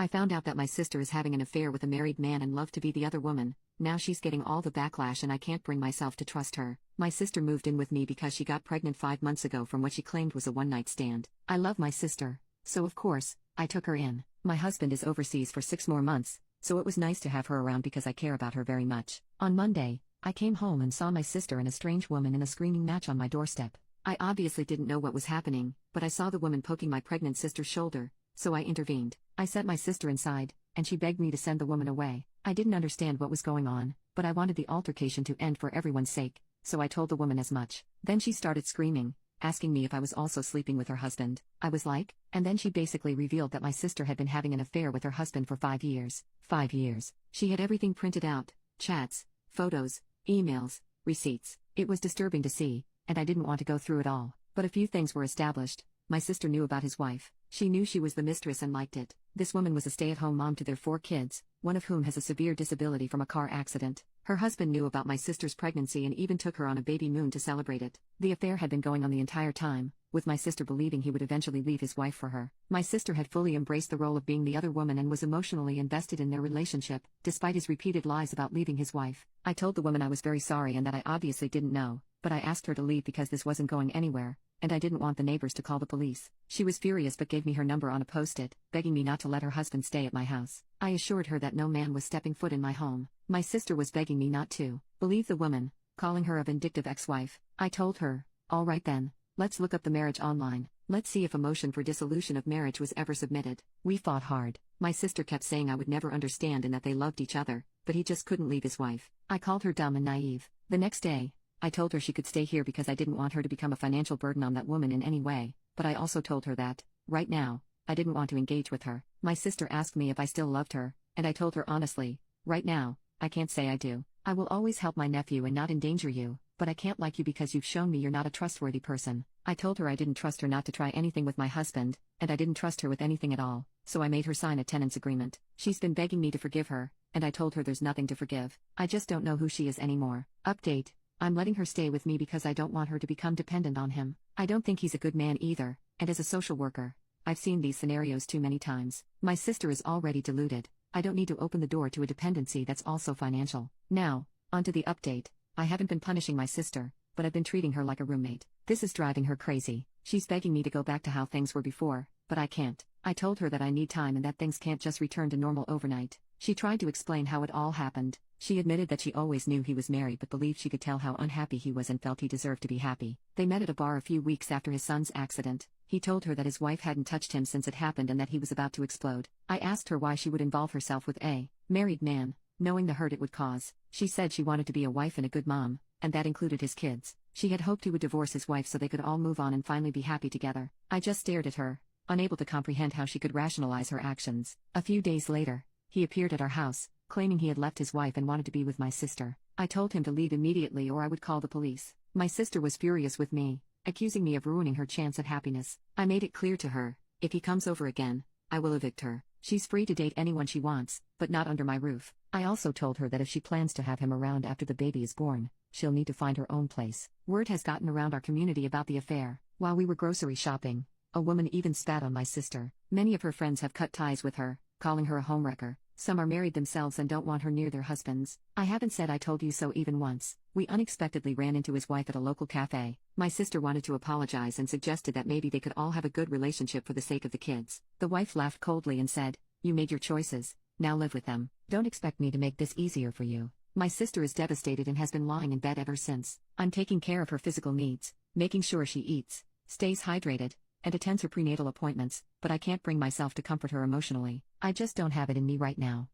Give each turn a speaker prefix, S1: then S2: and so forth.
S1: I found out that my sister is having an affair with a married man and loved to be the other woman. Now she's getting all the backlash and I can't bring myself to trust her. My sister moved in with me because she got pregnant 5 months ago from what she claimed was a one-night stand. I love my sister. So of course, I took her in. My husband is overseas for 6 more months, so it was nice to have her around because I care about her very much. On Monday, I came home and saw my sister and a strange woman in a screaming match on my doorstep. I obviously didn't know what was happening, but I saw the woman poking my pregnant sister's shoulder, so I intervened. I sent my sister inside, and she begged me to send the woman away. I didn't understand what was going on, but I wanted the altercation to end for everyone's sake, so I told the woman as much. Then she started screaming, asking me if I was also sleeping with her husband. I was like, and then she basically revealed that my sister had been having an affair with her husband for 5 years. 5 years. She had everything printed out, chats, photos, emails, receipts. It was disturbing to see, and I didn't want to go through it all. But a few things were established. My sister knew about his wife. She knew she was the mistress and liked it. This woman was a stay-at-home mom to their 4 kids, one of whom has a severe disability from a car accident. Her husband knew about my sister's pregnancy and even took her on a baby moon to celebrate it. The affair had been going on the entire time, with my sister believing he would eventually leave his wife for her. My sister had fully embraced the role of being the other woman and was emotionally invested in their relationship, despite his repeated lies about leaving his wife. I told the woman I was very sorry and that I obviously didn't know, but I asked her to leave because this wasn't going anywhere, and I didn't want the neighbors to call the police. She was furious but gave me her number on a post-it, begging me not to let her husband stay at my house. I assured her that no man was stepping foot in my home. My sister was begging me not to believe the woman, calling her a vindictive ex-wife. I told her, all right then, let's look up the marriage online. Let's see if a motion for dissolution of marriage was ever submitted. We fought hard. My sister kept saying I would never understand and that they loved each other, but he just couldn't leave his wife. I called her dumb and naive. The next day, I told her she could stay here because I didn't want her to become a financial burden on that woman in any way, but I also told her that, right now, I didn't want to engage with her. My sister asked me if I still loved her, and I told her honestly, right now, I can't say I do. I will always help my nephew and not endanger you, but I can't like you because you've shown me you're not a trustworthy person. I told her I didn't trust her not to try anything with my husband, and I didn't trust her with anything at all, so I made her sign a tenants agreement. She's been begging me to forgive her, and I told her there's nothing to forgive. I just don't know who she is anymore. Update. I'm letting her stay with me because I don't want her to become dependent on him. I don't think he's a good man either, and as a social worker, I've seen these scenarios too many times. My sister is already deluded. I don't need to open the door to a dependency that's also financial. Now, onto the update. I haven't been punishing my sister, but I've been treating her like a roommate. This is driving her crazy. She's begging me to go back to how things were before, but I can't. I told her that I need time and that things can't just return to normal overnight. She tried to explain how it all happened. She admitted that she always knew he was married but believed she could tell how unhappy he was and felt he deserved to be happy. They met at a bar a few weeks after his son's accident. He told her that his wife hadn't touched him since it happened and that he was about to explode. I asked her why she would involve herself with a married man, knowing the hurt it would cause. She said she wanted to be a wife and a good mom, and that included his kids. She had hoped he would divorce his wife so they could all move on and finally be happy together. I just stared at her, unable to comprehend how she could rationalize her actions. A few days later, he appeared at our house, claiming he had left his wife and wanted to be with my sister. I told him to leave immediately or I would call the police. My sister was furious with me, accusing me of ruining her chance at happiness. I made it clear to her, if he comes over again, I will evict her. She's free to date anyone she wants, but not under my roof. I also told her that if she plans to have him around after the baby is born, she'll need to find her own place. Word has gotten around our community about the affair. While we were grocery shopping, a woman even spat on my sister. Many of her friends have cut ties with her, calling her a homewrecker. Some are married themselves and don't want her near their husbands. I haven't said I told you so even once. We unexpectedly ran into his wife at a local cafe. My sister wanted to apologize and suggested that maybe they could all have a good relationship for the sake of the kids. The wife laughed coldly and said, "You made your choices, now live with them. Don't expect me to make this easier for you." My sister is devastated and has been lying in bed ever since. I'm taking care of her physical needs, making sure she eats, stays hydrated, and attends her prenatal appointments, but I can't bring myself to comfort her emotionally. I just don't have it in me right now.